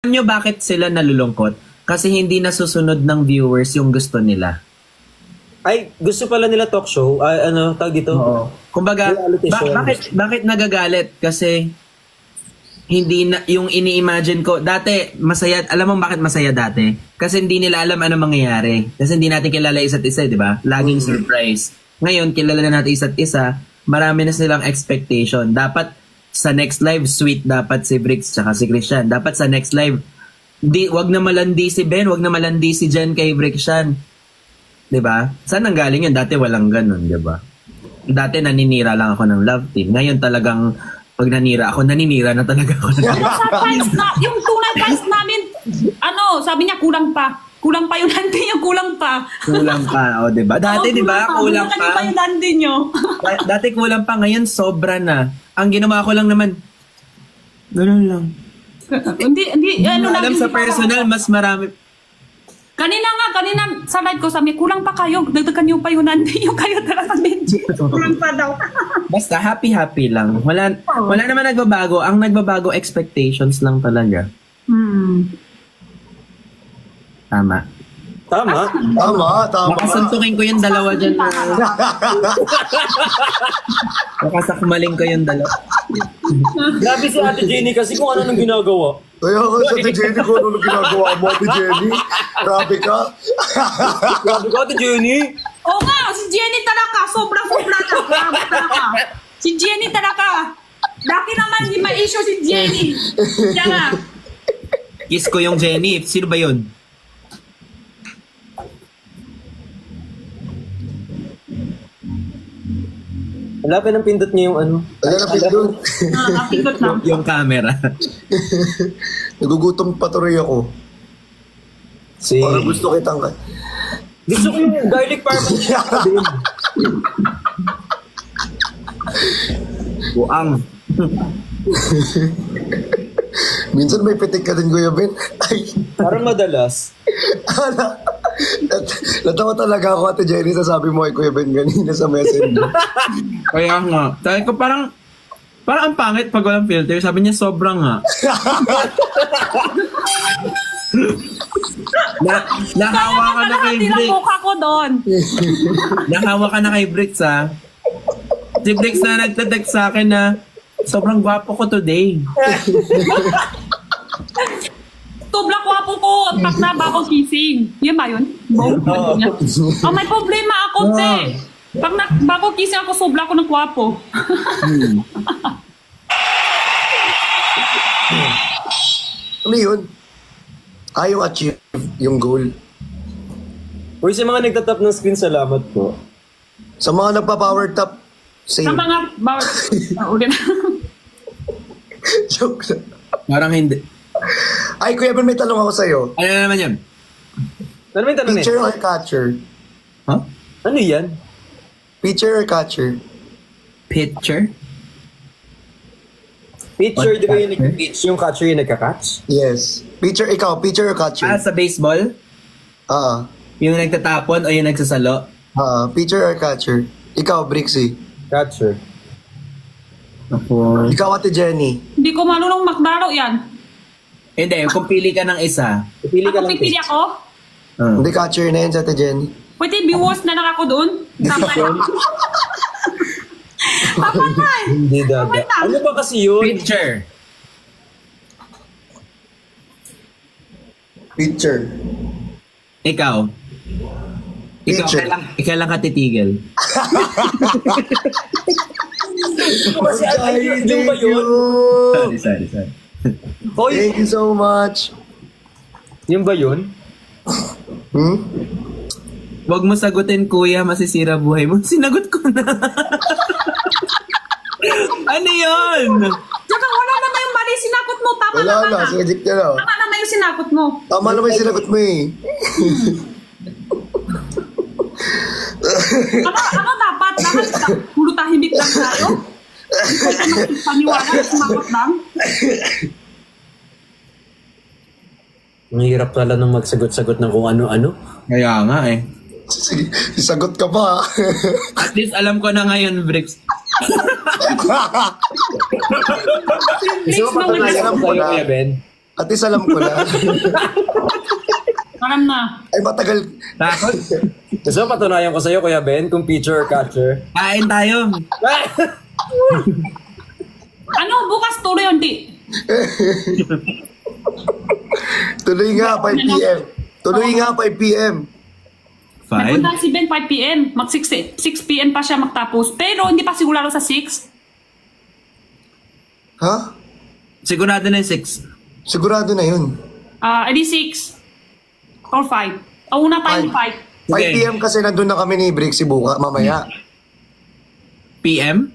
nyo bakit sila nalulungkot? Kasi hindi nasusunod ng viewers yung gusto nila. Ay, gusto pala nila talk show? Tawag dito? Oo. Kumbaga, bakit nagagalit? Kasi hindi na, yung ini-imagine ko, dati, masaya, alam mo bakit masaya dati? Kasi hindi nila alam ano mangyayari. Kasi hindi natin kilala isa't isa, di ba? Laging surprise. Ngayon, kilala na natin isa't isa, marami na silang expectation. Dapat sa next live, sweet dapat si Bricks tsaka si Christian. Dapat sa next live, wag na malandi si Ben, wag na malandi si Jen kay Brixian. Diba? Saan ang galing yun? Dati walang ganun, diba? Dati naninira lang ako ng love team. Ngayon talagang pag naninira na talaga ako. Yung tunay fans namin, sabi niya kulang pa. Kulang pa yung landi niyo, kulang pa. Kulang pa, o diba? Dati diba, kulang pa. Yung landi niyo. Dati kulang pa, ngayon sobra na. Ang ginawa ko lang naman, ganun lang. Hindi, alam sa personal, mas marami. Kanina sa live ko sabi, kulang pa kayo, dagdagan niyo pa yung nandi yung kayo talaga medyo. Kulang pa daw. Basta happy lang. Wala naman nagbabago. Ang nagbabago expectations lang talaga. Tama. Nakasuntukin ko yung dalawa dyan. Nakasakmaling ko yung dalawa. Grabe si Ate Jenny kasi kung ano nang ginagawa. Kaya ka sa Ate Jenny kung ano nang ginagawa mo, Ate Jenny. Grabe ka. Grabe ka, Ate Jenny. Oo nga, si Jenny talaga. Sobra talaga. Si Jenny talaga. Dati naman di ma-issue si Jenny. Kaya Kiss ko yung Jenny. Sino ba yun? Wala pa nang pindot niya yung ano. Wala na pindot. nakapindot lang. Yung camera. Nagugutom pa tuloy ako. Parang gusto kitang... Gusto ko yung garlic parmesan niya. Buang. Minsan may pitik ka din, Kuya Ben. Ay. Parang madalas. Natawa talaga ako, Ate Jenny, sa sabi mo kay Kuya Ben ganina sa messenger. Kaya nga. Sabi ko parang ang pangit pag walang filter. Sabi niya sobrang nga. Nahawa ka na kay Bricks. Mukha ko doon. Nahawa ka na kay Bricks, ha? Si Bricks na nagtatext sa akin na sobrang gwapo ko today. Tubla ko po ko, tak na ba ako kissing? Yan ba yun? May problema ako, te. Pag bago kissing ako, sobra ko ng kwapo. Ano yun? Yung achieve, yung goal. Uy, sa mga nagtatap ng screen, salamat po. Sa mga nagpa-power tap, same. Sa mga ulit. Joke lang. Parang hindi. Ay, Kuya Ben, may talong ako sa'yo. Ano naman yan? Ano ba yung tanong Pitcher or catcher? Huh? Ano yan? Pitcher or catcher? Pitcher? Pitcher, di ba yung nag-pitch? Yung catcher yung nagka-catch? Yes. Pitcher, ikaw, pitcher or catcher? Sa baseball? Yung nagtatapon o yung nagsasalo? Pitcher or catcher? Ikaw, Brixie. Catcher. Ako. Ikaw, Ate Jenny. Hindi ko marunong makbaro yan. Hindi, kung pili ka ng isa. Pipili ka Ako lang. pipili ako? Hindi catcher na yun sa Ate Jenny. Pwede viewers na lang ako doon. Papatay! Hindi, dada. Ano ba kasi yun? Pitcher. Pitcher. Ikaw. Pitcher. Ikaw lang katitigil. Kasi yung ba yun? Sorry. Thank you so much. Yung ba yun? Huwag mo sagutin, kuya, masisira buhay mo. Sinagot ko na. Ano yun? Tsaka wala naman yung mali sinakot mo. Tama Wala naman na, sinajik niya na. Tama naman yung sinakot mo. Tama naman yung sinagot mo eh. Ano dapat? Pulo tahimik lang tayo? Paniwala, sumakot lang? Ang hirap pala nung magsagot-sagot ng kung ano-ano. Kaya nga eh. Sige, sagot ka pa. At least alam ko na ngayon, Bricks. Gusto mo patunayan ako sa'yo, Kuya Ben? At least alam ko na. Alam na. Ay, matagal. Takot. Gusto mo patunayan ko sa'yo, Kuya Ben, kung pitcher or catcher? Kain tayo. Ano, bukas tuloy unti. Tuloy nga, 5 p.m. Tuloy nga, 5 p.m. Five? Nagpunta si Ben 5 p.m. Mag 6 p.m. pa siya magtapos. Pero hindi pa sigurado sa 6. Ha? Sigurado na yung 6. Sigurado na yun. Edi 6. Or 5. Una tayo 5. 5 Okay. p.m. kasi nandun na kami ni Brixie buka, mamaya. PM?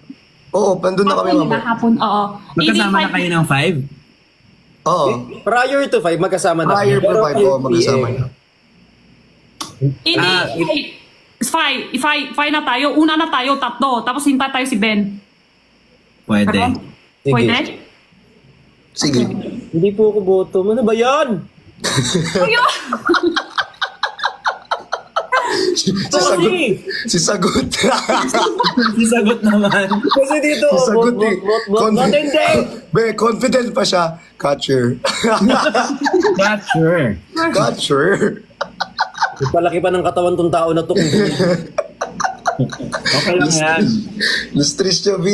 Oo, nandun na kami mamaya. Hapon, oo. Magkasama na kayo ng 5? Oo. Prior to 5, magkasama na. Prior to 5, oo, magkasama na. Hindi, Five na tayo. Una na tayo, tatlo. Tapos hintay tayo si Ben. Pwede. Sige. Pwede? Sige. Hindi po ako boto. Ano ba yan? Kuya! Si Sagot. Sagot naman. Kasi dito, Si Sagot eh. Hindi! Be, confident pa siya. Catcher. Not sure. Catcher. Palaki pa ng katawan tong tao na to. Okay lang yan. Na-stress siya, B.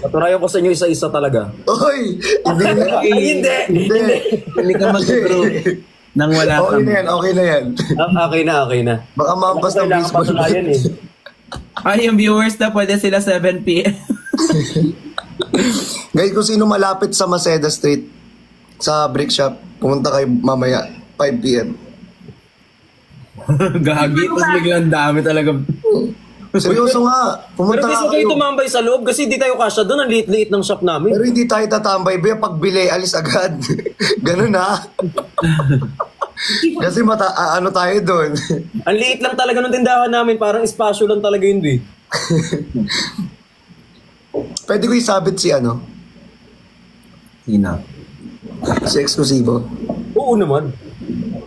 Paturayan ko sa inyo isa-isa talaga. Oy! Hindi na. Ay, hindi! Hindi ka mag-prove nang wala Okay kang... na yan, okay na yan. Okay na. Baka mampas ng Kailangan baseball. patunayan eh. Ay, yung viewers na pwede sila 7 p.m. Guys, kung sino malapit sa Maceda Street, sa brick shop, pumunta kayo mamaya, 5 p.m. Gagi, tapos biglang dami talaga. Seryoso nga, Pero pumunta gusto nga kayo kayo. tumambay sa loob kasi di tayo kasya doon. Ang liit-liit ng shop namin. Pero hindi tayo tatambay, be, pagbili, alis agad. Ganun ha. Kasi ano tayo doon. Ang liit lang talaga ng tindahan namin. Parang espasyo lang talaga yun, eh. Pwede ko isabit si ano, Sino? si Exclusivo. Oo naman.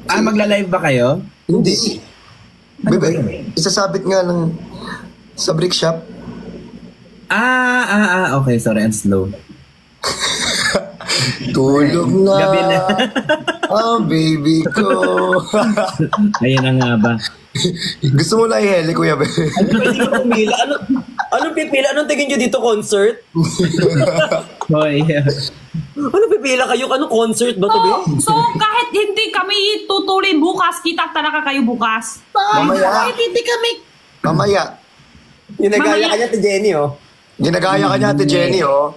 Ah, magla-live ba kayo? Hindi. Bebe, isasabit nga lang sa brick shop. Okay, sorry, I'm slow. Tulog na. Gabi na. Baby ko. Ayun na nga ba? Gusto mo na i-heli, Kuya Be? Pipila. Anong pipila? Anong tingin nyo dito, concert? Hoy. Ano pipila kayo? Anong concert ba to, be? So, kahit hindi kami tutuloy bukas, kita talaga kayo bukas. Mamaya. Kahit hindi kami... Mamaya. Ginagaya Mamaya. ka niya, Jenny, oh. Ginagaya ka niya, Ate Jenny, oh.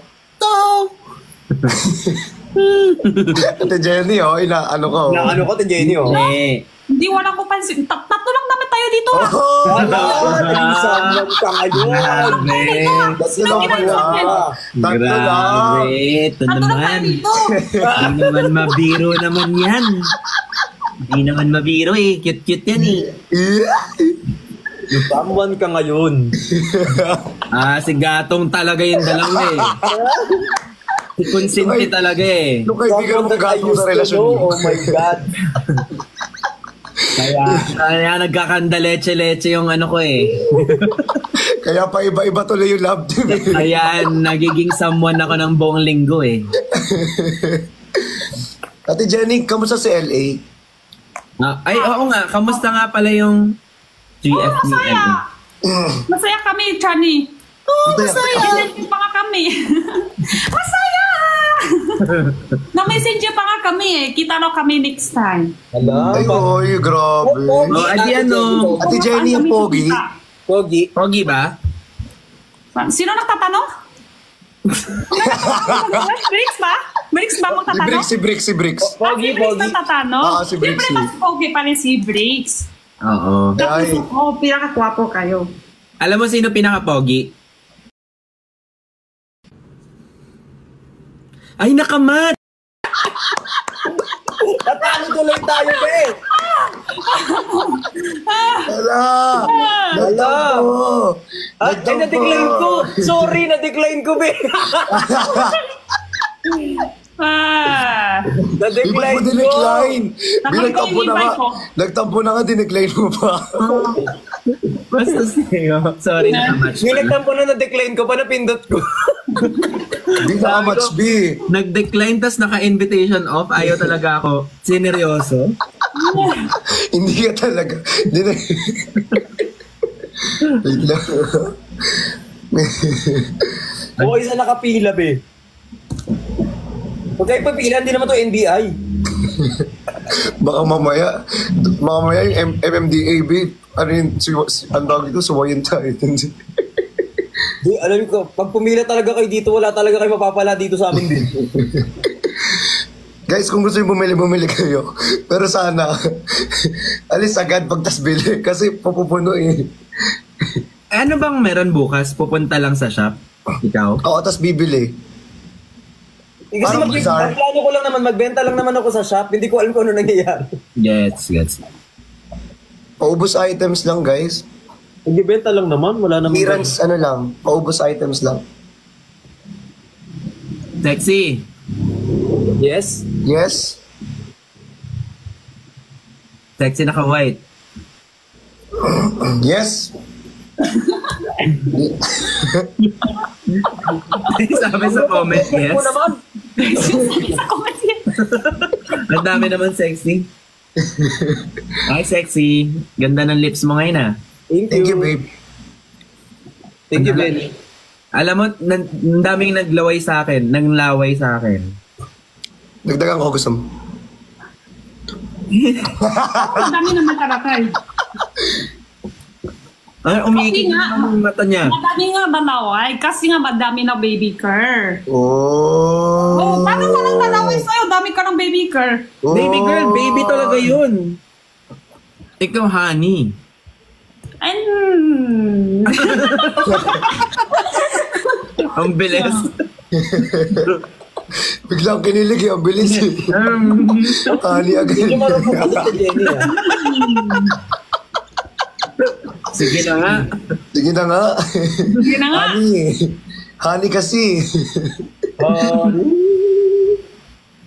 Ate Jenny, oh. Ano ko. Na ano ko, Jenny, oh. Eh. Hindi, wala ko pansin. Tatlo lang naman tayo dito. Oh, Saman ka ngayon. Grabe. tatlo lang pala. Tatlo lang. Grabe. Ito Tatlo lang tayo naman. dito. Hindi naman mabiro naman yan. Hindi naman mabiro eh. Cute-cute yan eh. Saman ka ngayon. Si Gatong talaga yung dalawa eh. Si Consinti talaga eh. Yung kaibigan mong gato sa relasyon mo. Oh my God. Kaya nagkakanda-leche-leche yung ano ko eh. Kaya pa iba-iba tuloy yung love team eh. Ayan, nagiging someone ako ng buong linggo eh. Ate Jenny, kamusta si LA? Ay, oo nga. Kamusta nga pala yung GF ni Masaya. Masaya kami, Chani. Masaya. Messenger pa nga kami. Masaya! Na-messenger pa nga kami eh. Kita na kami next time. Hala. Ay, oy, grabe. Oh, adi ano? Ate Jenny, yung pogi. Pogi. Pogi ba? Sino nagtatanong? Bricks ba? Bricks ba magtatanong? Si Bricks. Pogi, Bricks pogi. nagtatanong? Si Bricks. Siyempre mas pogi pa rin si Bricks. Oo. Ay. Tapos, pinakakwapo kayo. Alam mo sino pinaka-pogi? Ay, nakamat! Natalo tuloy tayo, be. Hala! Hala. Ay, Nagtampo. na-decline ko. Sorry, na-decline ko, be. Di ba't mo dinecline? Binagtampo na nga. Nagtampo na nga, dinecline mo pa. Basta sa'yo. Sorry na match. Yung nagtampo na na-decline ko, napindot ko. Hindi na match B. Nag-decline tas naka-invitation off. Ayaw talaga ako. Sineryoso. Hindi ka talaga. Wait lang. Oo, isa nakapila, be. Huwag kayo pagpila, hindi naman to NBI. Baka mamaya yung MMDA, babe. Ano yun, ang tawag ito, suwayin tayo. Di, alam ko, pag pumila talaga kayo dito, wala talaga kayo mapapala dito sa amin din. Guys, kung gusto nyo bumili kayo. Pero sana, alis agad pagtas bili. Kasi pupuno eh. Ano bang meron bukas? Pupunta lang sa shop? Ikaw? Oo, tas bibili. Kasi Parang bizarre. plano ko lang naman, magbenta lang naman ako sa shop. Hindi ko alam kung ano nangyayari. Gets. Paubos items lang, guys. Nagbibenta lang naman, wala naman. Clearance, ano lang. Paubos items lang. Sexy. Yes? Yes? Sexy naka-white. Yes? Sabi sa comment, yes. Ako naman. Ang dami naman sexy. Ay, sexy. Ganda ng lips mo ngayon ah. Thank you, babe. Thank you, Ben. Alam mo, ang daming naglaway sa akin. Nanglaway sa akin. Dagdagan ko gusto mo. Ang dami naman karakay. Ay, umiikot Okay nga. ang mata niya. Madami nga malaway kasi nga madami na baby curl. Oh. Oh, paano ka lang malaway sa'yo? Dami ka ng baby curl. Oh. Baby girl, baby talaga yun. Ikaw, honey. Ang bilis. Biglang kinilig yung bilis eh. Kali agad. Hindi marunong kasi si Jenny, ah. Sige na nga. Sige na nga. Sige na nga. Honey kasi.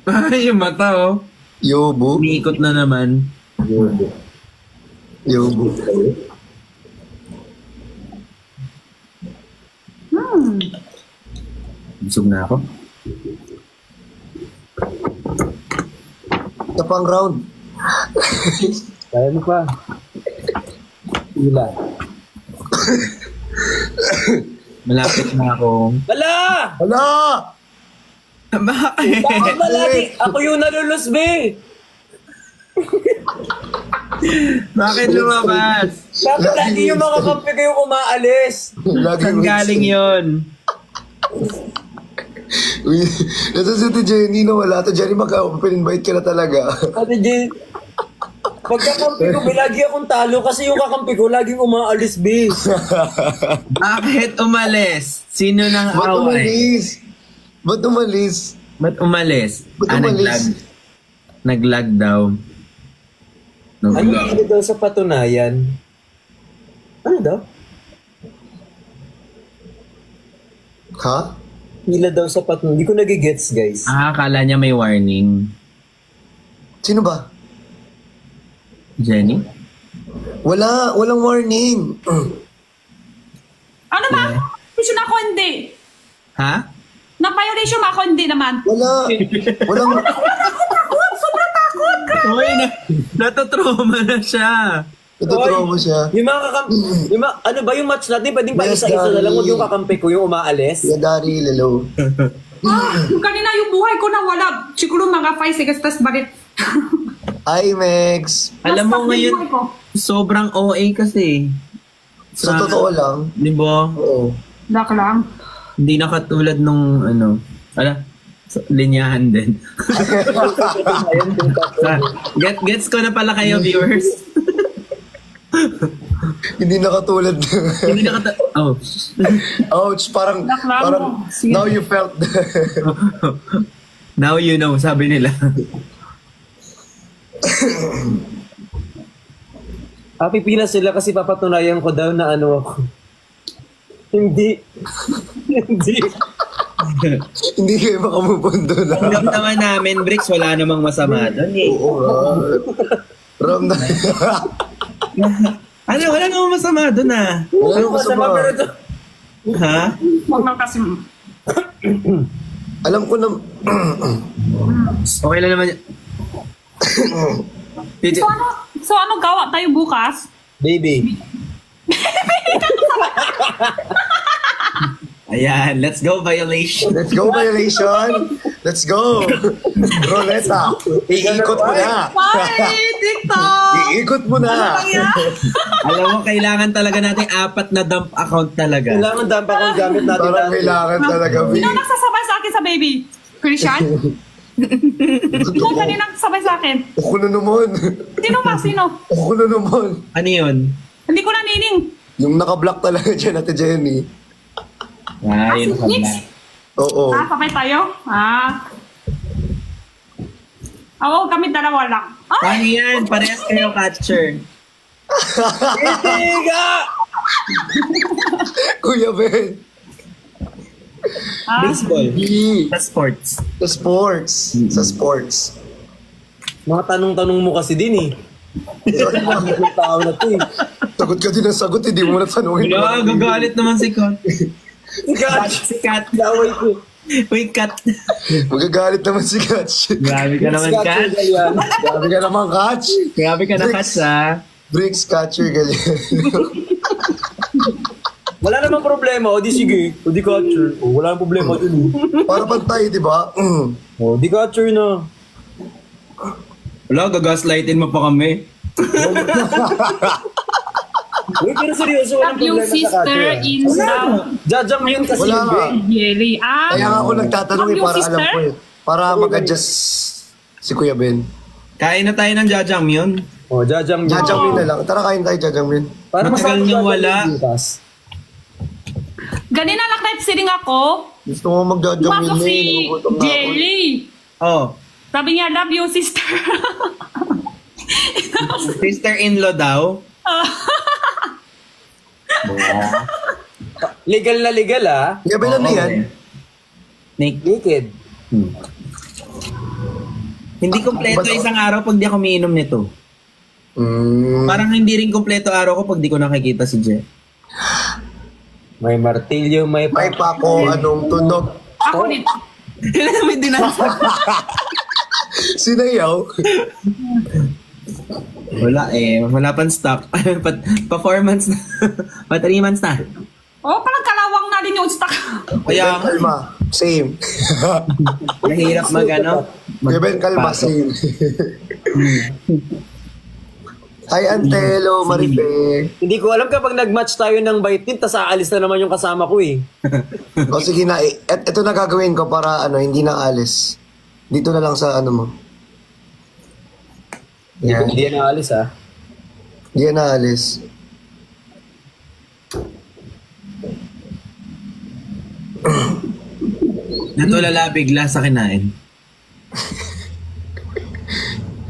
Ay, yung mata oh. Yobo. Umiikot na naman. Yobo. Busog na ako. Ito pang round. Kaya mo pa. Ila. Malapit na ako. Wala! Hala! Bakit? Bakit ba lagi? Ako yung nalulus, be. Bakit lumabas? Bakit lagi yung mga kampi kayong umaalis? Lagi Saan galing yun? Uy, nasa si Jenny na wala. To Jenny, mag-invite ka na talaga. Ate Jen, pagkakampi ko, be, lagi akong talo kasi yung kakampi ko laging umaalis, be. Bakit umalis? Sino nang Ba't away? umalis? Ba't umalis? Ba't umalis? Ba't umalis? Naglag. Naglag daw. Ano Naglag. yun daw sa patunayan? Ano daw? Ha? Hila daw sa patunayan. Hindi ko nagigets, guys. Akala niya may warning. Sino ba? Jenny? Walang warning. Ano ba? Violation ako hindi. Ha? Na-violation ako hindi naman. Walang... Sobrang takot! Uy, natatrauma na siya. Natutrauma siya. Yung mga kakampi, ano ba yung match natin? Pwedeng pa Yes, isa-isa na lang. Daddy. Huwag yung kakampi ko yung umaalis. Yeah, Daddy, lalo. Yung kanina yung buhay ko na wala. Siguro mga 5 seconds, tas balik. Hi, Megs. Alam mo Basta yung buhay ngayon, ko. sobrang OA kasi. Sa totoo lang. Di ba? Oo. Dak lang. Hindi na katulad nung linyahan din. Gets ko na pala kayo, viewers. Hindi nakatulad. Hindi na Oh. Ouch, parang Sige. now you felt Now you know, sabi nila. Pipila sila kasi papatunayan ko daw na ano ako. Hindi. Hindi kayo makamupundo na. Tanggap naman namin, Bricks, wala namang masama doon eh. Oo nga. Ram na. Ano, wala namang masama doon ah. Wala namang masama. Pero ito, Ha? Huwag na kasi... Alam ko na... Okay lang naman. So ano gawa tayo bukas? baby. Ayan, let's go violation. Let's go, violation. Let's go. Roleta. Iikot mo na. Bye, TikTok! Iikot mo na. Alam mo, kailangan talaga natin 4 na dump account talaga. Kailangan dampa kong gamit natin. Parang kailangan talaga. Sino nagsasabay sa akin sa baby? Christian? Sino kanina nagsasabay sa akin? Ako na naman. Sino ba? Sino? Ako na naman. Ano yun? Hindi ko nanining. Yung naka-block talaga dyan, Ate Jenny. Ah, yun ka Nix? Oo. Sabay tayo? Oo, kami dalawa lang. Paano yan? Parehas kayo catcher. Tiga! Kuya Ben. Baseball. Hindi. Sa sports. Sa sports. Sa sports. Mga tanong-tanong mo kasi din eh. Yung tao na to eh. Sagot ka din ang sagot, hindi mo na tanungin. Wala, gagalit naman si Kat. Si Kat. Laway ko. Uy, Kat. Magagalit naman si Katch. Grabe ka naman, Kat. Grabe ka naman, Katch. Grabe ka na, Kat, ha? Bricks catcher, ganyan. Wala namang problema. O di sige. O di catcher. O wala namang problema dun eh. Para pantay, di ba? O di catcher na. Wala, gagaslightin mo pa kami. Uy, pero seryoso, walang Love you, problema sa sister catcher. in love. Jajang yun kasi Wala yun, nga. eh. Jelly. Kaya nga ako nagtatanong Love eh, you, para alam sister? ko eh. Para mag-adjust si Kuya Ben. Kain na tayo ng jajangmyeon. O, jajang yun. Jajangmin na lang. Tara, kain tayo, Jajangmin. Para Matagal masama niyang jajang wala. yun, bukas. Ganina lang live sitting ako. Gusto mo mag-Jajangmin Bago na si eh. Nagugutom na ako. Jelly. Oh, Sabi niya, love you, sister. sister-in-law daw. Legal na legal ah. Kuya Ben, ano Oo, yan? eh. Nick, Naked. hindi kompleto isang araw pag di ako umiinom nito. Parang hindi rin kompleto araw ko pag di ko nakikita si Je. May martilyo, may May pako, anong tunog? Ako nito. May dinasa. Sinayaw? Wala eh. Wala pang stock. Performance na. Pa 3 months na. Oh, parang kalawang na din yung stock. Kuya Kaya Ben, kalma. Same. mahirap mag-ano. Kuya Ben, kalma. Same. Hi, Antelo, Marife. Hindi ko alam kapag nag-match tayo ng bite tas aalis na naman yung kasama ko eh. O sige na, ito na gagawin ko para hindi na alis. Dito na lang sa ano mo. Yan. Hindi yan aalis ah. Hindi na alis. Natulala bigla sa kinain.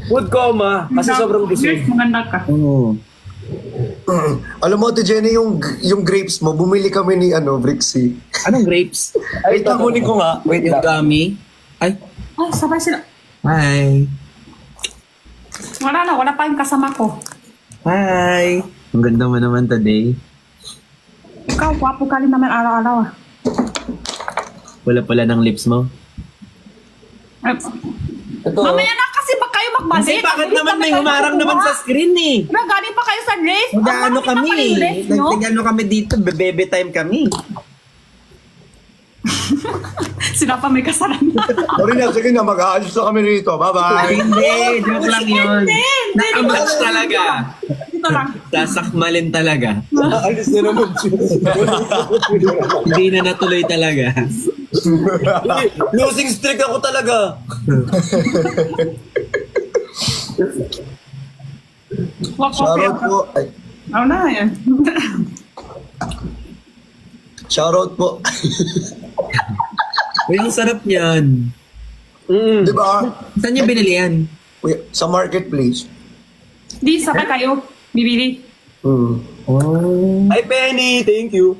Food coma kasi sobrang busog. Maganda ka. Oo. Alam mo, Ate Jenny, yung grapes mo, bumili kami ni Brixie. Anong grapes? Wait lang, kunin ko nga. Wait Yung lang. gummy? Ay. Ay, sabay sila. Hi. Wala pa yung kasama ko. Hi. Ang ganda mo naman today. Ikaw, wapo ka rin naman araw-araw ah. Wala pala ng lips mo. Ay, Ito, mamaya na kasi ba kayo magbalik? Kasi bakit naman may humarang naman sa screen eh? Diba, galing pa kayo sa race? Nag-ano kami eh. No? Nag-ano kami dito. Bebe time kami. Sila pa may kasalanan. Sorry na, sige na, mag-aalis na kami rito. Bye-bye. Hindi. Joke lang yun. Nakamatch talaga. Dito lang. Sasakmalin talaga. aalis na naman siya. Hindi na natuloy talaga. Losing streak ako talaga. Wak Shoutout po. Ay, Ano na yan? shoutout po. Uy, ang sarap niyan. Di ba? Saan niyo binili yan? Uy, sa marketplace. Di, sabay kayo. Bibili. Oh. Hi Penny, thank you.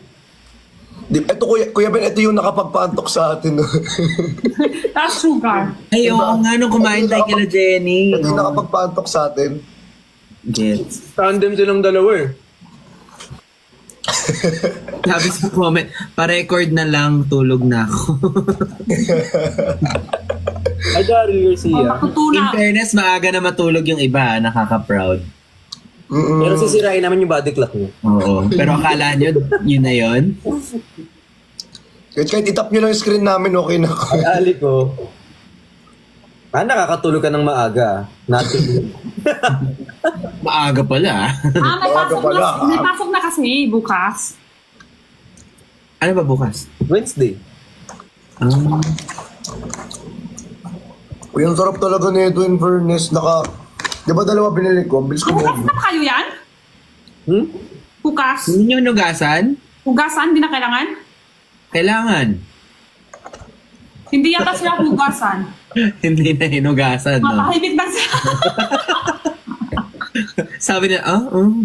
Ito Kuya Ben, ito yung nakapagpantok sa atin. Tapos sugar. Ay, oo nga, nung kumain tayo kila Jenny. Ito yung nakapagpantok sa atin. Gets. Tandem silang dalawa eh. Sabi sa comment, pa-record na lang, tulog na ako. Ay, Daryl Garcia. In Matutuna. fairness, maaga na matulog yung iba, nakaka-proud. Pero sisirain naman yung body clock mo. Oo. Pero akala nyo, yun na yun? Kahit itap nyo lang yung screen namin, okay na ako. Ali ko. Nakakatulog ka ng maaga. Natin. Maaga pala. May pasok, pala. may pasok na kasi bukas. Ano ba bukas? Wednesday. Uy, ang sarap talaga nito in fairness. Di ba dalawa binili ko? Bilis ko Bukas mo. na kayo yan? Bukas. Hindi nyo nugasan? Hugasan, hindi na kailangan? Kailangan. Hindi yata sila hugasan. Hindi na hinugasan, no? Mapahibit na sila. Sabi niya,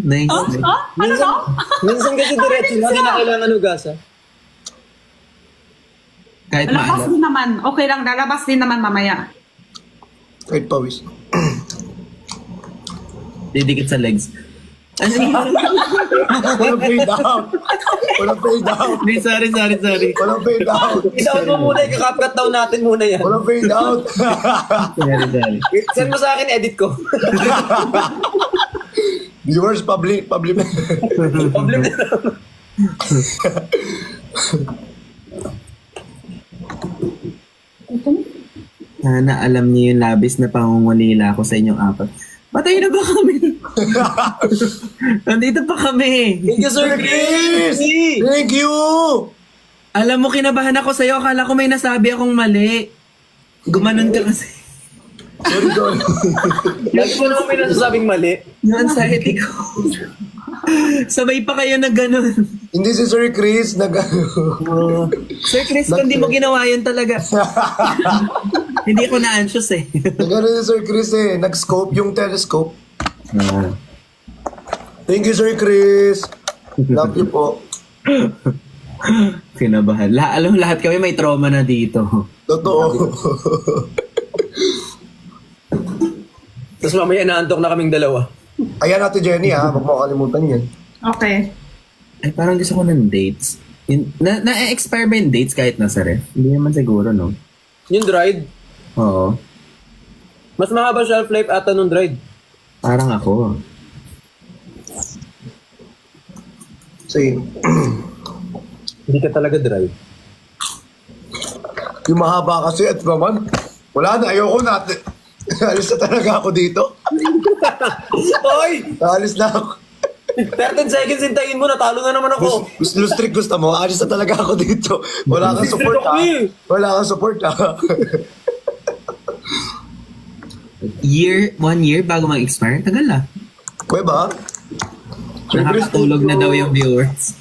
nice. Ano no? Minsan kasi diretso lang, hindi na kailangan hugasan. Kahit Lalabas maalam. din naman. Okay lang, lalabas din naman mamaya. Kahit pawis. Didikit sa legs. Ano yun? Walang fade out. Walang fade out. Hindi, sorry. Walang fade out. Isaon mo muna, ikakapkat down natin muna yan. Walang fade out. Sorry. Send mo sa akin, edit ko. Viewers, public. Problem na lang. Sana alam niyo yung labis na pangungulila ko sa inyong apat. Patay na ba kami? Nandito pa kami. Thank you, Sir Chris! Thank you! Alam mo, kinabahan ako sa'yo. Akala ko may nasabi akong mali. Gumanon ka kasi. Sorry. Lagi mo naman may nasasabing mali. Yung anxiety ko. Sabay pa kayo na gano'n. Hindi si Sir Chris Sir Chris, kung di mo ginawa yun talaga. Hindi ako na-anxious eh. Nagano si Sir Chris eh. Nag-scope yung telescope. Thank you, Sir Chris. Love you po. Kinabahan. Alam, lahat kami may trauma na dito. Totoo. Tapos mamaya naantok na kaming dalawa. Ayan natin, Jenny, ha? Huwag mo kalimutan yan. Okay. Ay, parang gusto ko ng dates. Na-expire ba yung dates kahit nasa ref? Hindi naman siguro, no? Yung dried. Oo. Mas mahaba shelf life ata nung dried. Parang ako. Same. Hindi ka talaga dried. Yung mahaba kasi at naman, wala na, ayoko natin. Alis na talaga ako dito. Oy! Alis na ako. 13 seconds hintayin mo, natalo na naman ako. Gusto mo, alis na talaga ako dito. Wala kang support, ha? Wala kang support, ha? 1 year bago mag-expire? Tagal ah. Kuya ba? Nakakatulog na daw yung viewers.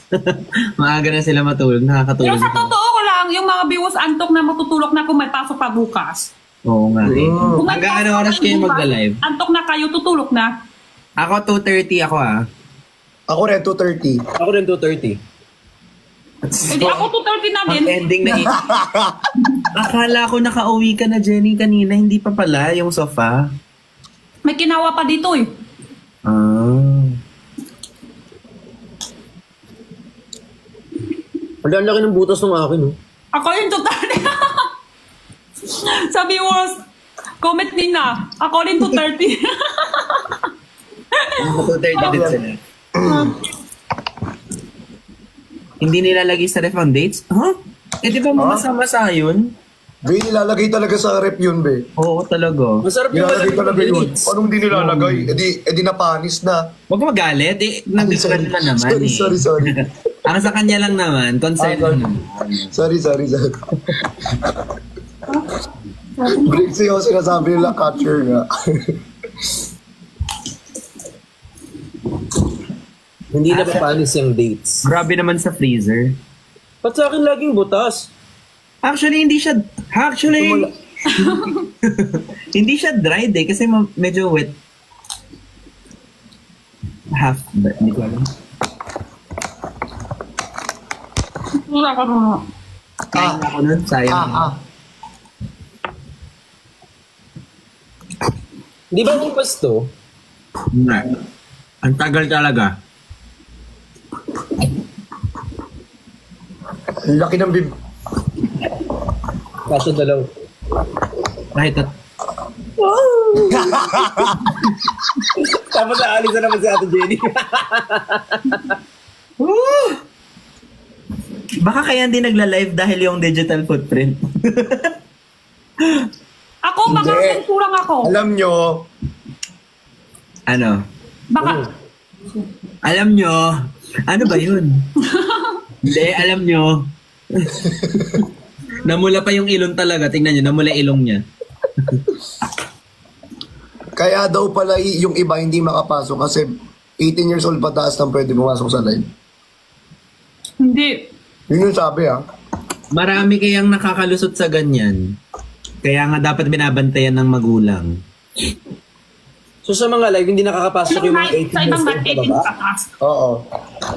Maaga na sila matulog. Nakakatulog Pero sa na. totoo ko lang, yung mga viewers antok na matutulog na kung may pasok pa bukas. Oo nga eh. Kung may Hanggang pasok ano oras pa kayo bukas, magla-live? Antok na kayo, tutulog na. Ako 2:30 ako ah. Ako rin, 2:30. Ako rin 2:30. Hindi ako 2:30 na din. Ending na Akala ko nakauwi ka na, Jenny, kanina. Hindi pa pala yung sofa. May kinawa pa dito eh. Ang laki ng butas ng akin, oh. Ako yung 2:30. Sa viewers, comment nina. Ako rin 2:30. Ako 2:30 din sila. Hindi nilalagay sa ref ang dates? Huh? Eh di ba mamasama yun? Be, nilalagay talaga sa rep yun, be. Oo talaga. Masarap yung Nilalagay malamig talaga na yun. dates. Anong di nilalagay? E di napanis na. Huwag magalit. Eh, nag-concern lang naman Sorry. Ang sa kanya lang naman, concern lang naman. Sorry. Break sa'yo, sinasabi nila, catcher nga. Hindi na papanis yung dates. Grabe naman sa freezer. Ba't sa akin laging butas? Actually, hindi siya... hindi siya dried eh, kasi medyo wet. Half, hindi ko alam. Wala ka na. Kain ako nun, sayang. Di ba yung pasto? Hindi. Ang tagal talaga. Ang laki ng bib. Kaso dalaw. Kahit at Tapos naalis na naman si Ate Jenny. baka kaya hindi nagla-live dahil yung digital footprint. Ako, baka Hindi. kurang ako. Alam nyo, Ano? Baka, Alam nyo? Ano ba yun? Hindi, alam nyo. Namula pa yung ilong talaga. Tingnan nyo, namula ilong niya. kaya daw pala yung iba hindi makapasok kasi 18 years old pataas nang pwede pumasok sa live. hindi. Yun yung sabi Marami kayang nakakalusot sa ganyan. Kaya nga dapat binabantayan ng magulang. So sa mga live, hindi nakakapasok yung mga 18 Sa years ibang old mat, pa 18 ba? pataas. Oo.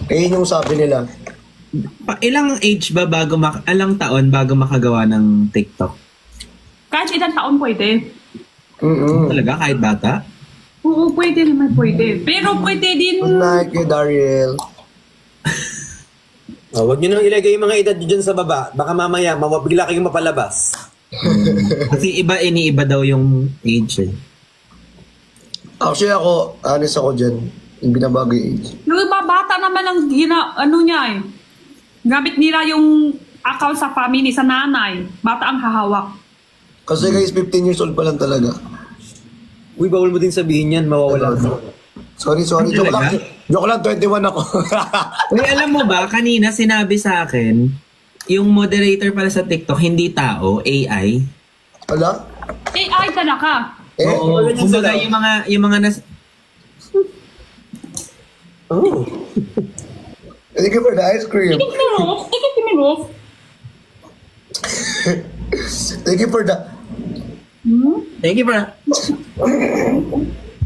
Yun yung sabi nila. Ilang age ba bago ilang taon bago makagawa ng TikTok? Kahit ilang taon pwede. Talaga kahit bata? Oo, pwede naman pwede. Pero pwede din... Good night kay Dariel. Oh, wag nyo nang ilagay yung mga edad nyo dyan sa baba. Baka mamaya, bigla kayong mapalabas. Kasi iniiba daw yung age eh. Actually ako, honest ako dyan. Yung binabago yung age. Yung iba bata naman ang ano niya eh. Gamit nila yung account sa family, sa nanay. Bata ang hahawak. Kasi guys, 15 years old pa lang talaga. Uy, bawal mo din sabihin yan, mawawala. Sorry. Joke lang. Joke lang, 21 ako. Uy, alam mo ba, kanina sinabi sa akin, yung moderator pala sa TikTok, hindi tao, AI. Wala? AI talaga. Oo, ganyan kumbaga sila. yung mga Oh. Thank you for the ice cream. Ikit minutes. Thank you for the... Thank you, bro.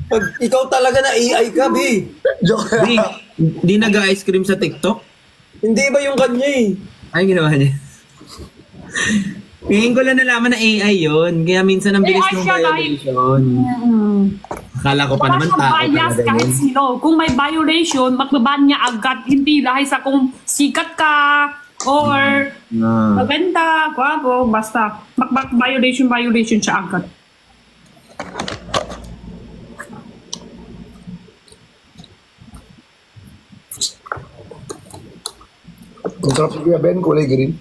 Pag ikaw talaga na AI ka, B. Joke Di, lang. di nag-ice cream sa TikTok? Hindi ba yung kanya eh? Ay, ginawa niya. Ngayon ko lang nalaman na AI yun. Kaya minsan ang bilis AI ng siya, violation. Akala ko pa Wala naman siyang tao bias talaga kahit yun. sino. Kung may violation, magbaban niya agad. Hindi dahil sa kung sikat ka or maganda, guwapo, basta violation siya agad. Ang sarap si Kuya Ben, kulay green.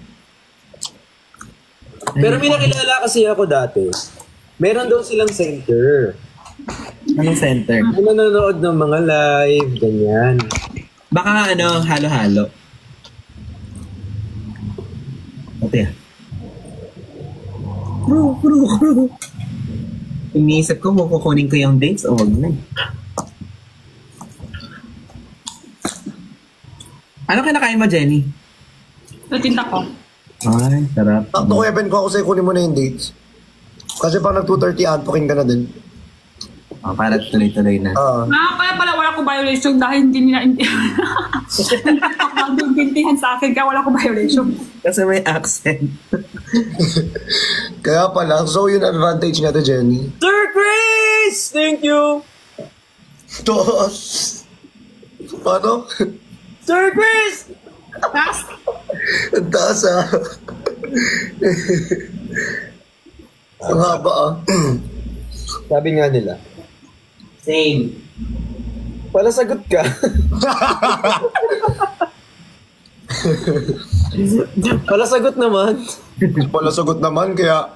Pero may nakilala kasi ako dati. Meron daw silang center. Anong center? Yung nanonood ng mga live, ganyan. Baka halo-halo. Ate ah. Bro. Iniisip ko kung kukunin ko yung dates o wag na. Ano kinakain mo, Jenny? Natinda ko. Ay, sarap. Takto Kuya Ben ko ako sa'yo, kunin mo na yung dates. Kasi pag nag-2:30, antokin ka na din. Para tuloy-tuloy na. Kaya pala wala ko violation dahil hindi nila intindihan sa akin kaya wala ko violation. Kasi may accent. Kaya pala, so yun advantage nga to Jenny. Sir Chris! Thank you! Tos! Paano? Sir Chris! Ang taas Ang haba Sabi nga nila, Same. pala sagot ka. Pala sagot naman. Pala sagot naman, kaya...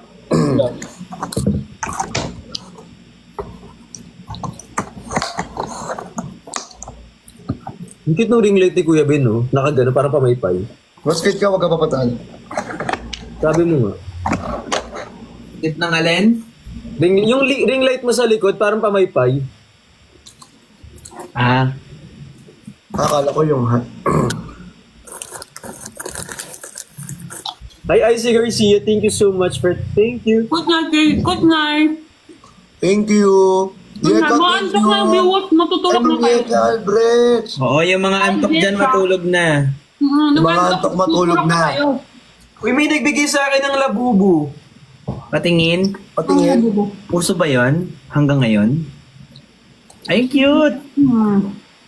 Ang cute ng ring light ni Kuya Ben, no? Nakagano, parang pamaypay. Mas fit ka, wag ka papataan. Sabi mo nga. It ng alin? Yung ring light mo sa likod, parang pamaypay. Ah. Akala ko yung hat. Hi, Icy Garcia. Thank you so much for... Thank you. Good night, babe. Good night. Thank you. Good Yeka, night. thank Maantok na you. viewers. Matutulog na kayo. Yeka, Albrecht. Oo, yung mga antok dyan matulog na. Mga antok matulog na. Uy, may nagbigay sa akin ng labubu. Patingin. Patingin. Puso ba yon hanggang ngayon? Ay, cute.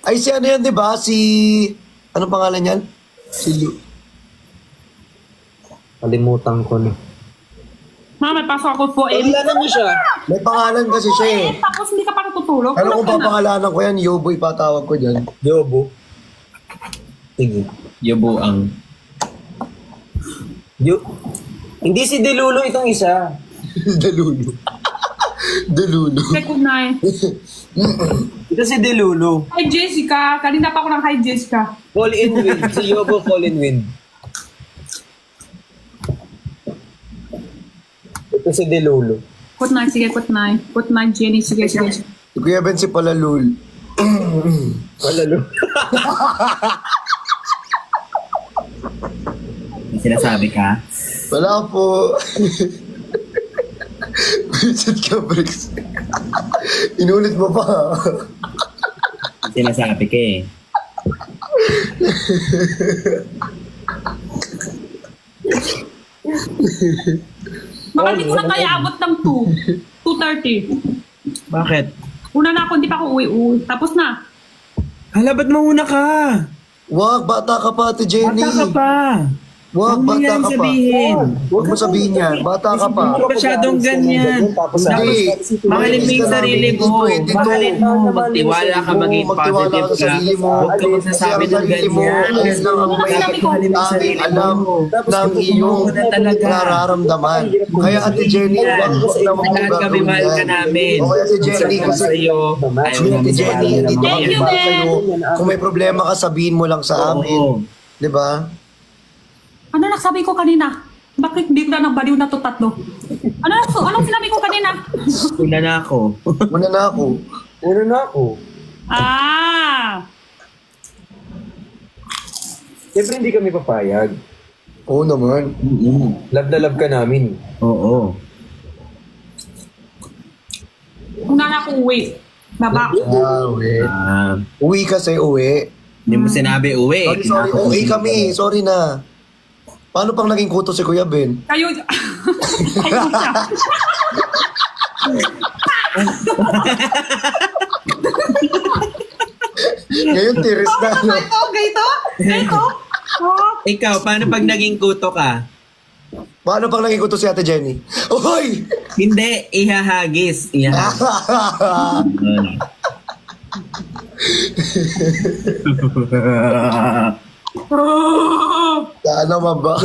Ay, si ano yan, di ba? Si... Anong pangalan yan? Si Lu. Kalimutan ko na. Mama, may pasok ako po. Pangalanan mo siya. May pangalan kasi siya eh. Tapos hindi ka pa natutulog. Alam ko Tulog ka na. papangalanan ko yan, Yoboy patawag ko dyan. Yobo. Sige. Yobuang. Hindi si Delulo itong isa. Dalulo. Dalulo. Check ko na eh. Ito si Delulo. Hi Jessica. Kanina pa ako ng hi Jessica. Fall in wind. Si Yobo fall in wind. Ito si Delulo. Good night, sige, good night. Good night, Jenny. Sige, sige. Si Kuya Ben si Palalul. Palalo. May sinasabi ka? Wala po. Vincent ka, Briggs. Inulit mo pa. May sinasabi ka eh. Baka hindi ko na tayo abot ng 2:30. Bakit? Una na ako, hindi pa ako uwi. Tapos na. Hala, ba't mauna ka? Wag, bata ka pa, Ate Jenny. Bata ka pa. Wag, Huwag mo bata yan ka pa. sabihin. Huwag mo sabihin yan. Bata ka pa. Huwag masyadong ganyan. Hindi. Mahalin mo yung sarili mo. Mahalin mo. Magtiwala ka, maging Magtiwala positive ka sa ka. sarili mo. Huwag ka magsasabi ng Sarili mo. ganyan. Ayun lang ang may Dapat mahalin mo yung sarili alam mo. ng iyong na talaga. nararamdaman. Kaya Ate Jenny, wag mo naman Lahat kami mahal ka namin. O kaya Ate Jenny, kasi sa'yo. Sabi Ate Jenny, dito Thank kami you, para Ben. sa'yo. Kung may problema ka, sabihin mo lang sa amin. Oo. Di ba? Ano nagsabi ko kanina? Bakit di ko na nagbaliw na to tatlo? Anong sinabi ko kanina? Una na ako. Muna na ako. Una na ako. Ah! Siyempre hindi kami papayag. Oo naman. Love na love ka namin. Oo. Una na ako uwi. Baba. Uwi. Uwi kasi uwi. Hindi mo sinabi uwi. Sorry. Uwi kami. Sorry na. Paano pang naging kuto si Kuya Ben? Kayo siya. Ngayon, tiris na. No? Ganito? Oh. Ikaw, paano pag naging kuto ka? Paano pang naging kuto si Ate Jenny? Uy! Hindi, ihahagis. Sana maba.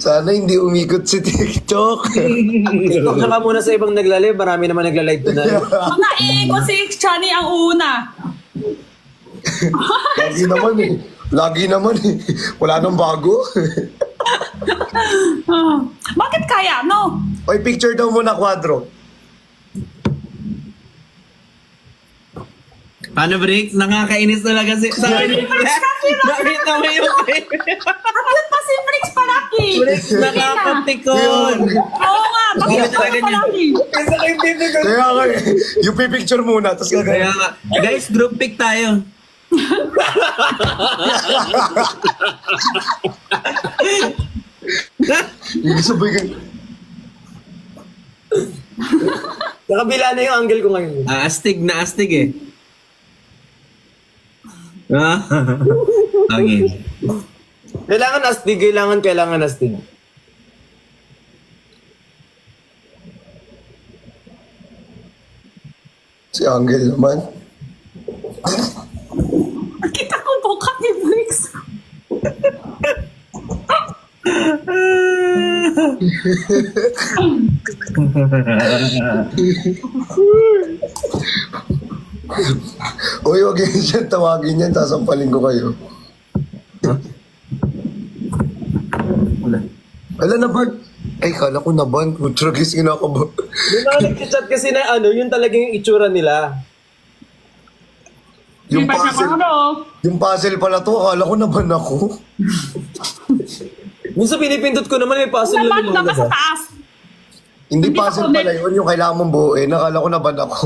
Sana hindi umikot si TikTok. TikTok na ka muna sa ibang naglalive. Marami naman naglalive doon na. Mga ko si Chani ang una. Lagi naman eh. Wala nang bago. Bakit kaya, no? Oy, picture daw muna, Quadro. Paano, Briggs? Nakakainis talaga si... Nakita mo yung... Bakit pa si Briggs palaki? Briggs, nakakatikon. Oo nga, bakit talaga pa palaki? Kaya nga eh. Yung picture muna. Tapos Kaya nga. Guys, group pic tayo. Hindi sabihin. Sa kabila na yung angle ko ngayon. Astig na astig eh. Okay. Kailangan astig. Kailangan astig. Si Angel naman. Kita ko mukha ni Briggs. Uy, huwag yun siya tawagin yan. Sasampalin ko kayo. Wala. Wala na ba? Ay, kala ko na ban. Tragis kinakaba. Yung mga nag-chat kasi na yun talagang yung itsura nila. Yung Diba siya puzzle. ano? Yung puzzle pala to. Akala ko na ban ako. Minsan pinipindot ko naman may puzzle Naman na na ba sa taas? Hindi Hindi puzzle ako pala yun. Yung kailangan mong buuin. Akala ko na ban ako.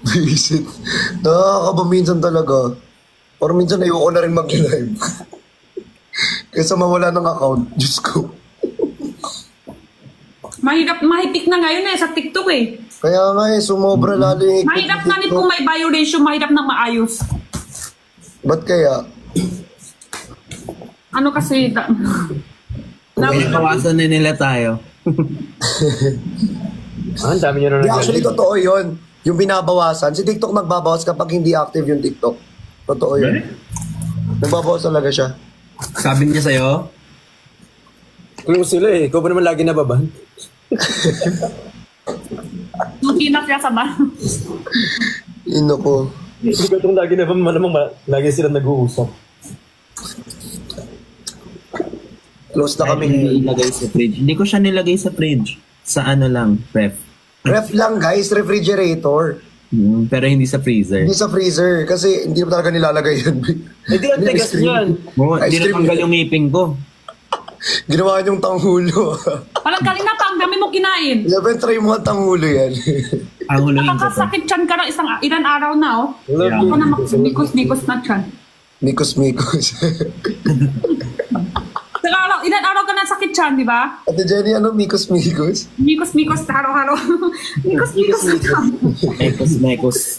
Visit. Nakakaba minsan talaga. Or minsan ayoko na rin mag-live. Kaysa mawala ng account. Diyos ko. Mahigpit na ngayon sa TikTok eh. Kaya nga sumobra lalo yung Mahirap na nito kung may violation, mahirap na maayos. Ba't kaya? Ano kasi... Kawasan na nila tayo. Ang dami nyo na Actually, totoo yun. Yung binabawasan. Si TikTok nagbabawas kapag hindi active yung TikTok. Totoo yun. Nagbabawas talaga siya. Sabi niya sa'yo? Close sila eh. Ikaw ba naman lagi nababan? Nutinap siya sa ba? Ino ko. Ikaw itong lagi nababan, malamang lagi sila nag-uusap. Close na kami. Nilagay sa fridge. Hindi ko siya nilagay sa fridge. Sa ano lang, ref. Ref lang guys, refrigerator. Pero hindi sa freezer. Hindi sa freezer kasi hindi mo talaga nilalagay yun. Hindi ang tigas yan. Hindi na tanggal yung ngipin ko. Ginawa niyong tanghulo. Parang kanina pa, ang dami mo kinain. Try mo ang tanghulo yan. Ang huluin ko. Nakakasakit chan ka ng ilang araw na oh. Love Ako na you. mikos-mikos na chan. Mikos-mikos. Ilan araw ka na sakit chan, di ba? Ate Jenny, ano? Mikos-mikos? Mikos-mikos, araw-araw. Mikos-mikos na chan. Mekos.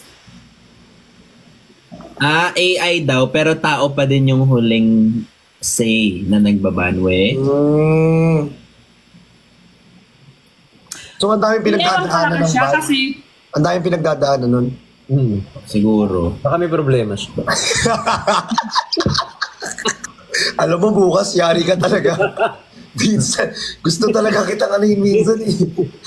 AI daw, pero tao pa din yung huling say na nagbabanwe. So, ang daming pinagdadaanan ng siya bad. kasi Ang daming pinagdadaanan nun. Siguro. Baka may problema siya. Alam mo, bukas, yari ka talaga. Minsan, gusto talaga kitang ano yun minsan eh.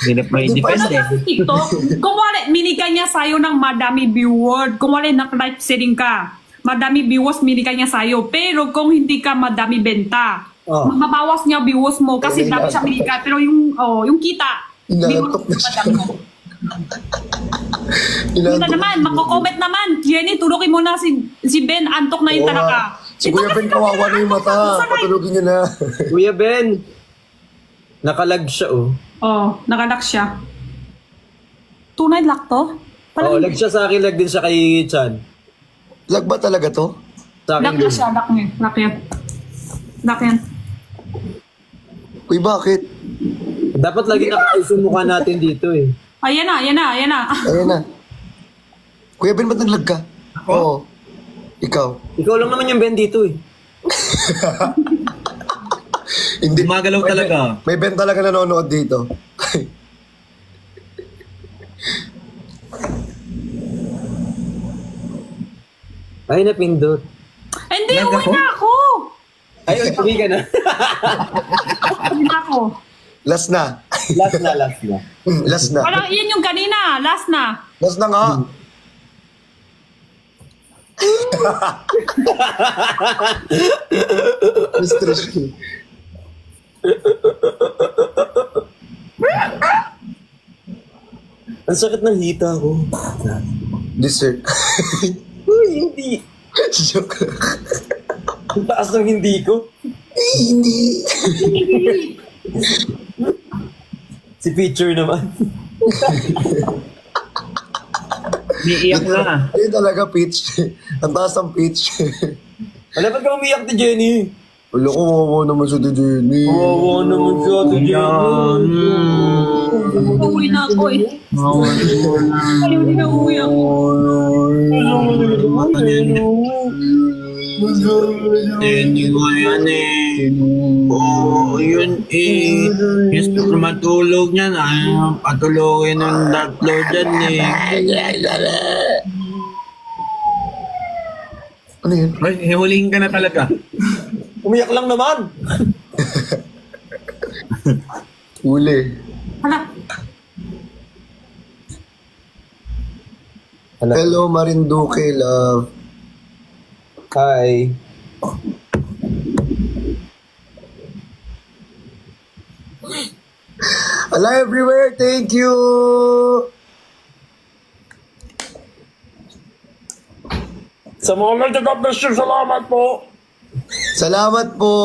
Depende. sa TikTok, kung wala, minigay niya sa'yo ng madami viewers. Kung wala, naka-live setting ka. Madami viewers, minigay niya sa'yo. Pero kung hindi ka madami benta, mababawas niya viewers mo kasi dami siya minigay. Pero yung kita, Inaantok na siya. Yun na naman, magko-comment naman. Jenny, tulogin mo na si Ben. Antok na yung talaga. Si Kuya Ben, kawawa na yung mata. Patulogin niyo na. Kuya Ben, nakalag siya oh. Nakalag siya. Tunay lock to? Oo, lag siya sa akin, lag din siya kay Chan. Lag ba talaga to? Sa akin Lock na din. siya, lock yan. Lock yan. Uy, bakit? Dapat lagi nakaayos yung mukha natin dito eh. Ayan na. Ayan na. Kuya Ben, ba't naglag ka? Oo. Ikaw. Ikaw lang naman yung Ben dito eh. Hindi. Gumagalaw talaga. May Ben talaga nanonood dito. Ay, napindot. Hindi, uwi na ako. Ay, uwi ka na. Uwi na ako. Last na. Last na. Last na. Parang yun yung kanina. Last na. Last na nga. Mr. Shi. Ang sakit ng hita ko. Dessert. Uy, hindi. Joke lang. Ang taas ng hindi ko. Hindi. Si Picture naman. Niiyak na. Ayun talaga, Peach. Ang taas ng Peach. Wala ba't ka umiyak ni Jenny? Wala ko, wawa naman sa Jenny. Oo naman siya si Jenny. Uwi na ako eh. Ayaw din na uwi ako. Hindi ko yan eh. Oo, yun eh. Gusto ko matulog niyan. Ayaw patulogin ng tatlo dyan eh. Ano yun? Ay, hulihin ka na talaga. Umiyak lang naman. Uli. Hala. Hello, Marinduque, love. Hi. Hello everywhere, thank you! Sa mga nagtatabas salamat po. Salamat po!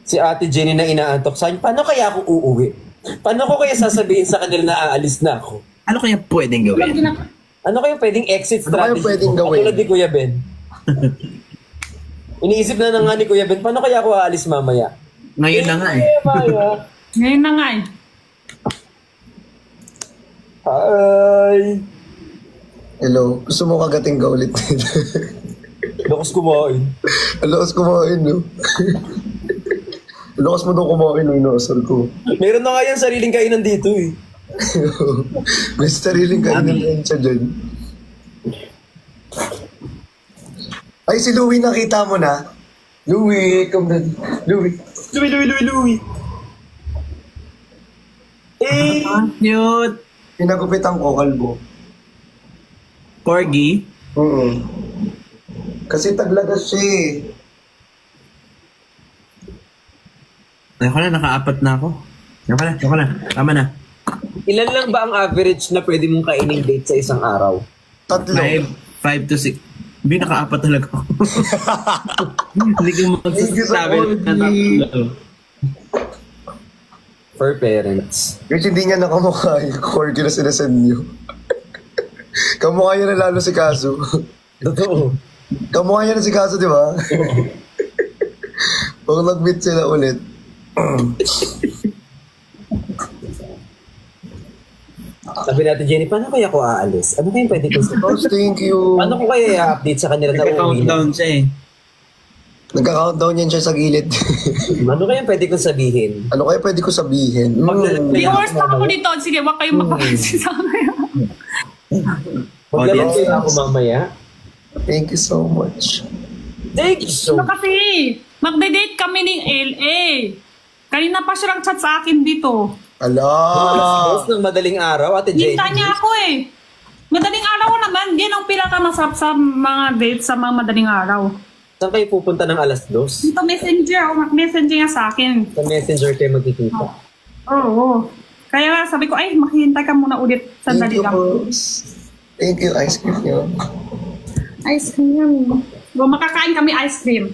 Si Ate Jenny na inaantok sa akin, paano kaya ako uuwi? Paano ko kaya sasabihin sa kanila na aalis na ako? Ano kaya pwedeng gawin? Ano kayo pwedeng exit Ano kaya strategy? pwedeng gawin? Katulad ni Kuya Ben. Iniisip na nga ni Kuya Ben, paano kaya ako aalis mamaya? Ngayon na nga eh. Maya. Ngayon na nga eh. Hi! Hello, gusto mo kagating ka ulit? Lakas kumain. Ang lakas kumain, no? Ang lakas mo daw kumain, no? Inaasal ko. Meron na nga yan sariling kainan dito eh. May sariling kainan yan siya dyan. Ay, si Louie, nakita mo na? Louie, come na. Louie. Louie. Eh! Cute. Pinagupitan ko, kalbo. Corgi. Oo. Kasi taglagas siya eh. Ayoko na, naka-apat na ako. Ayoko na. Tama na. Ilan lang ba ang average na pwede mong kaining date sa isang araw? 3. 5 to 6. Hindi, naka-apat talaga ako. Hindi ko magsasabi Thank you sa na tatlo. For parents. Kasi hindi niya nakamukha yung corgi na sinasend niyo. Kamukha niya na lalo si Kaso. Totoo. Kamukha niya na si Kaso, di ba? Pag nag-meet sila ulit. Sabi natin, Jenny, paano kaya ako aalis? Ano kaya pwede ko sabihin? Boss, thank you. Paano ko kaya i-update sa kanila na uwi na? Nagka-countdown siya eh. Nagka-countdown yan siya sa gilid. Ano kaya pwede kong sabihin? Ano kaya pwede ko sabihin? Viewers na ako dito. Sige, wag kayong makapansin sa kanya. Maglalaro na ako mamaya. Thank you so much. Thank you so Ano much. kasi, magde-date kami ni LA. Kanina pa siya lang chat sa akin dito. Alas Ala! ng madaling araw, Ate Jenny. Hinta niya ako eh. Madaling araw naman. Yan ang pinakamasarap sa mga dates sa mga madaling araw. Saan kayo pupunta ng alas 2? Dito messenger. Messenger niya sa akin. Sa messenger kayo magkikita. Oo. Kaya nga, sabi ko, ay, maghihintay ka muna ulit. Thank Sandali you, lang. boss. Thank you, ice cream niyo. Ice cream. Makakain kami ice cream.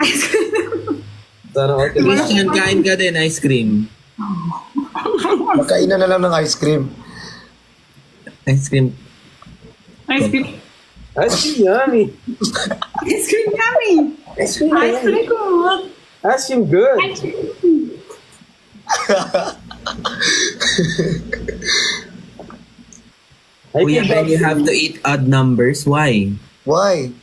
Ice cream. Sana all kayo. Christian, kain ka din, ice cream. Magkainan na lang ng ice cream. Ice cream. Ice cream. Ice cream yummy. Ice cream kami. Ice cream Ice yummy. cream good. Ice cream good. Ice cream. Kuya Ben, you have to eat odd numbers. Why? Why?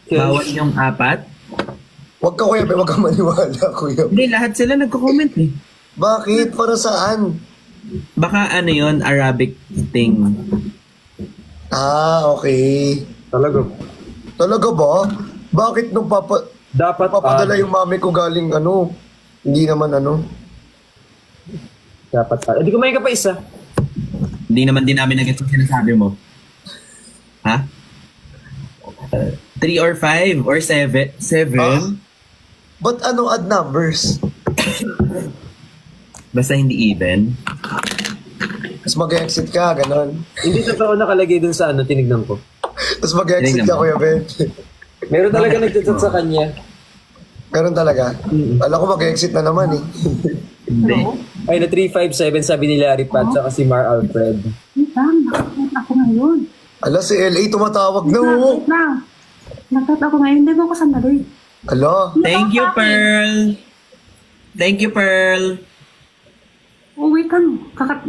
Bawat yung 4? Wag ka, Kuya Ben. Wag ka maniwala, Kuya Ben. Hindi, lahat sila nagko-comment eh. Bakit? Para saan? Baka ano yon Arabic thing. Ah, okay. Talaga. Talaga ba? Bakit nung Dapat papadala yung mami ko galing ano? Hindi naman ano? Dapat Hindi kumain ka pa isa. Hindi naman din namin nag-get yung sinasabi mo. Ha? 3 or 5 or 7? 7? Ah? Ba't ano odd numbers? Basta hindi even. Tapos mag-exit ka, ganon. Hindi totoo nakalagay dun sa ano, tinignan ko. Tapos mag-exit Tingnan ka, mo. Kuya Ben. Meron talaga nagchat sa kanya. Ganon talaga. Alam ko mag-exit na naman eh. Hindi. Ay, na 357 sabi ni Larry Pat saka si Mar Alfred. Wait lang, nakakot ako ngayon. Ala, si LA tumatawag na oh. Wait lang. Nakakot ako ngayon. Hindi mo ako sandali. Ala. Thank you, Pearl. Thank you, Pearl. Oh, wait lang.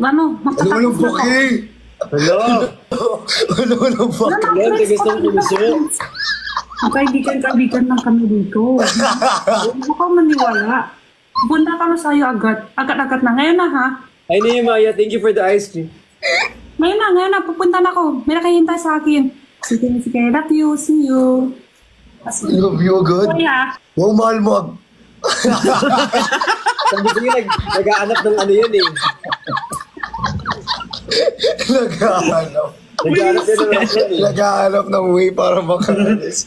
Ano walang paki? Hello! Ano walang paki? Hello, tigas ng puso. Kaibigan lang kami dito. Huwag ka maniwala. Punta ka na sa'yo agad. Agad-agad na. Ngayon na ha. Ay, Nehemiah, thank you for the ice cream. Ngayon na. Pupunta na ako. May nakahintay sa akin. Sige. Love you. See you. I love you agad. Kuya. Wow, mahal mo. Sabi ko yun, nag-aanap ng ano yun eh. Naghahanap. Nag-aanap yun ng rason eh. Naghahanap ng way para makaalis.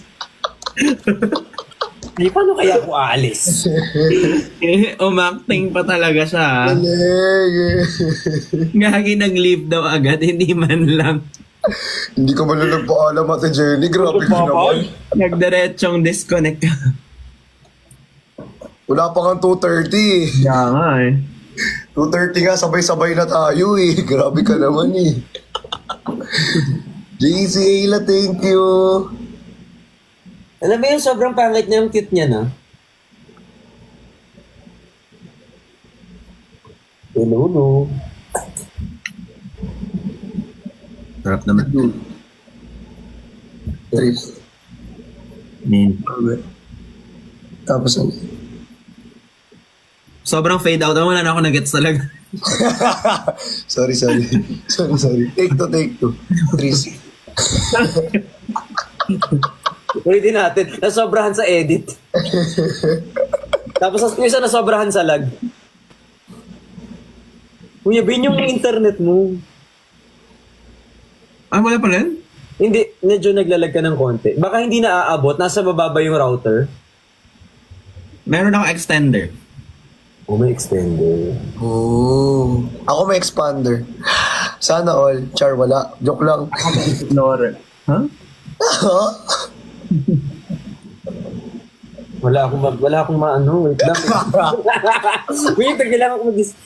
Ay, paano kaya ako aalis? Umakting pa talaga siya. Galing. Gagi nag-leave daw agad, hindi man lang. Hindi ka man lang nagpaalam, Ate Jenny. Grabe ka naman. Nagdiretsong disconnect ka. Wala pa kang 2:30. Kaya nga eh. 2:30 nga, sabay-sabay na tayo eh. Grabe ka naman eh. JC Ayla, thank you. Alam mo yung sobrang pangit niya, yung cute niya na. Hello. Sarap naman. Tris. Tapos ano? Sobrang fade out. Wala na ako nag-gets talaga. sorry. Take two. Tris. Ulitin natin. Nasobrahan sa edit. Tapos yung isa nasobrahan sa lag. Kuya Ben, yung internet mo. Wala pa rin? Hindi, medyo naglalag ka ng konti. Baka hindi na aabot. Nasa baba ba yung router? Meron ako extender. Oh, may extender. Oh. Ako may expander. Sana all. Char, wala. Joke lang. Explorer. Huh? Wala akong maano. Wait lang. Wait, kailangan ko mag-wait.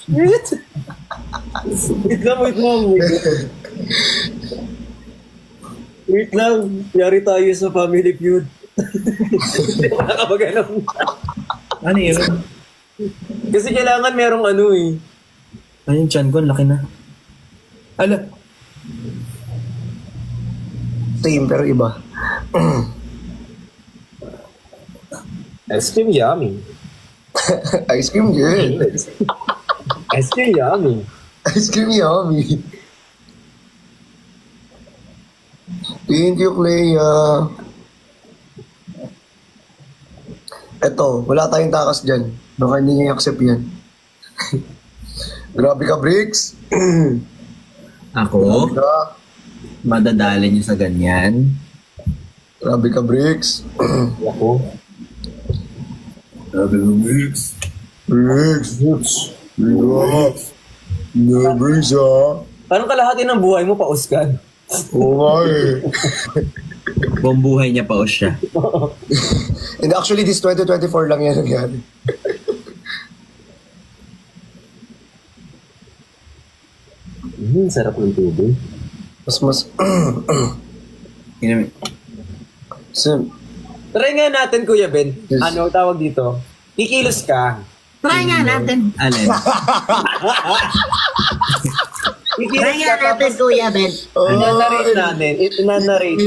Wait lang. Yari tayo sa Family Feud. Hindi ko nakapag-alam. Ano yun? Kasi kailangan merong ano eh. Ay, yung chan ko, laki na. Ala. Same, pero iba. Ice cream yummy. Ice cream good. Ice cream yummy. Ice cream yummy. Thank you, Clea. Eto, wala tayong takas dyan. Baka hindi niya i-accept yan. Grabe ka, Bricks. Ako? Grabe ka. Madadali niyo sa ganyan. Grabe ka, Bricks. Ako. Grabe ka, Bricks. Bricks. Bricks. Bricks, ha? Parang kalahati ng buhay mo pa, Oscar. Oo nga eh. Buong buhay niya pa o siya. And actually, this 2024 lang yan nangyari. Sarap ng tubig. Mas. Inami. Sim. Try nga natin, Kuya Ben. Yes. Ano tawag dito? Kikilos ka. Try nga natin. Alin? Try nga natin, Kuya Ben. Inanarrate namin. Inanarrate.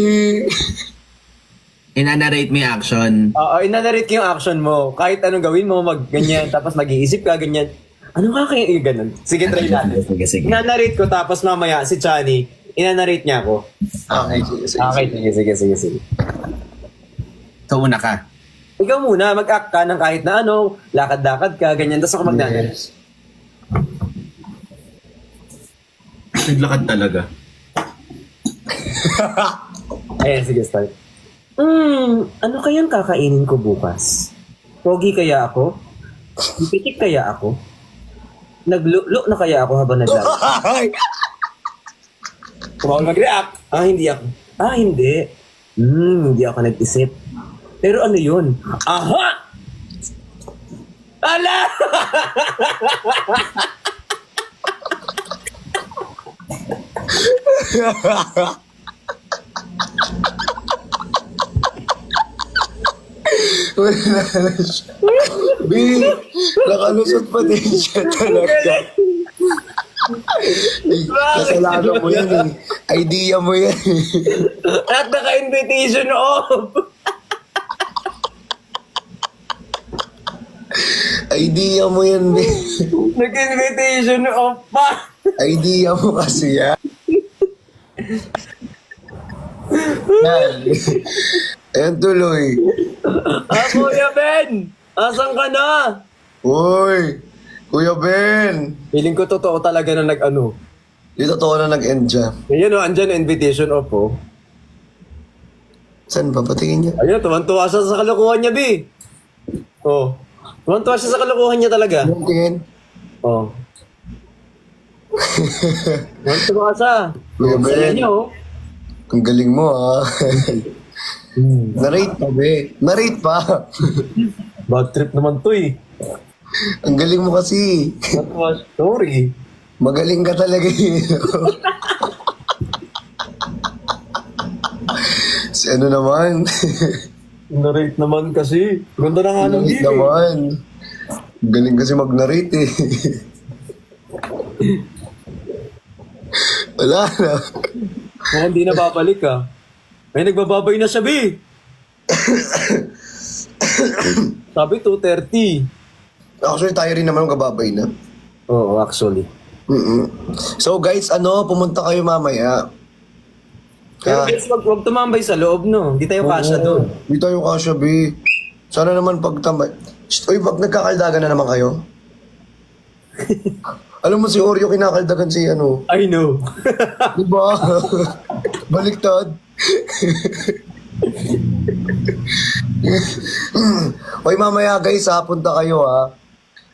Inanarrate mo yung action. Oo, inanarrate ko yung action mo. Kahit anong gawin mo, mag-ganyan. Tapos mag-iisip ka, ganyan. Ano ka kaya yung ganun? Sige, try natin. Sige. Inanarrate ko, tapos mamaya si Chani, inanarrate niya ako. Okay, sige. So, una ka. Ikaw muna, mag-act ka ng kahit na ano, lakad-lakad ka, ganyan. Tapos ako mag-narrate. Yes. Naglakad talaga. Ayan, sige, start. Ano kayang kakainin ko bukas? Pogi kaya ako? Pitik kaya ako? Naglulo na kaya ako habang naglalakad? Kung ako mag-react, hindi ako. Hindi. Hindi ako nag-isip. Pero ano yun? Aha! Ala! Wala na siya. B, nakalusot pa din siya talaga. Kasalanan mo yan eh. Idea mo yan eh. At naka-invitation off! Idea mo yan, B. Nag-invitation off pa! Idea mo kasi yan. Yan. Ayan tuloy. Kuya Ben! Asan ka na? Uy! Kuya Ben! Feeling ko totoo talaga na nag-ano. Di totoo na nag-end siya. Ayan o, andyan na invitation off o. Saan ba? Patingin niya. Ayun, tuwan-tuwa siya sa kalokohan niya, Bi. Oh. Tuwan-tuwa siya sa kalokohan niya talaga. Yung tingin. Oh. Tuwan-tuwa siya. Kuya Ben. Saya niyo, oh. Ang galing mo ah. Narate pa, be. Narate pa. Bad trip naman to eh. Ang galing mo kasi. Sorry. Magaling ka talaga eh. Si ano naman? Narrate naman kasi. Ganda na nga ng Narrate naman. Galing kasi mag-narrate eh. Wala na. Mukhang hindi na babalik ah. May nagbababay na siya, B. Sabi 2:30. Actually, tayo rin naman ang kababay na. Oo, actually. So guys, pumunta kayo mamaya. Pero guys, wag tumambay sa loob, no? Hindi tayo kasya doon. Hindi tayo kasya, B. Sana naman pagtambay. Uy, pag nagkakaldagan na naman kayo. Alam mo si Oreo kinakaldagan si ano. I know. Diba? Baliktad. Uy, mamaya guys, punta kayo ha.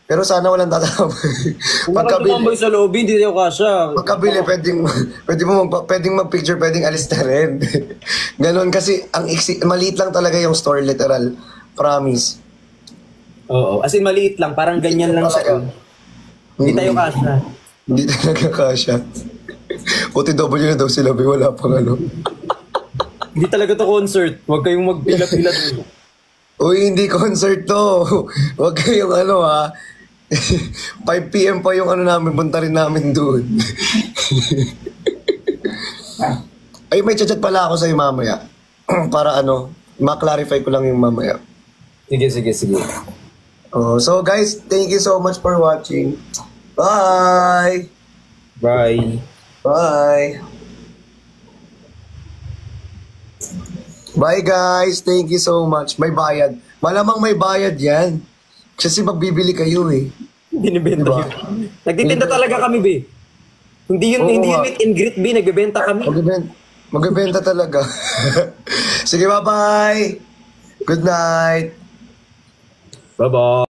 Pero sana walang tatambay. Pagkabili sa loob, hindi tayo kasya. Pagkabili, pwedeng mag-picture, pwedeng alis na rin. Ganon kasi, maliit lang talaga yung store, literal. Promise. Oo, as in maliit lang, parang ganyan lang siya. Hindi tayo kasya. Hindi talaga kasya. OTW na daw sila, wala pang ano. Hindi talaga to concert. Huwag kayong magpila-pila doon. Uy, hindi concert to. Huwag kayong 5 PM pa yung namin, punta rin namin doon. Ay, may chat pala ako sa'yo mamaya. Para ma-clarify ko lang yung mamaya. Sige. So guys, thank you so much for watching. Bye! Bye. Bye! Bye guys, thank you so much. May bayad. Malamang may bayad yan. Kasi magbibili kayo eh. Binibenta Diba? yun. Nagtitinda talaga kami, B. Hindi yun meet and greet, B. Nagbebenta kami. Magbibenta talaga. Sige, bye-bye! Good night! Bye-bye.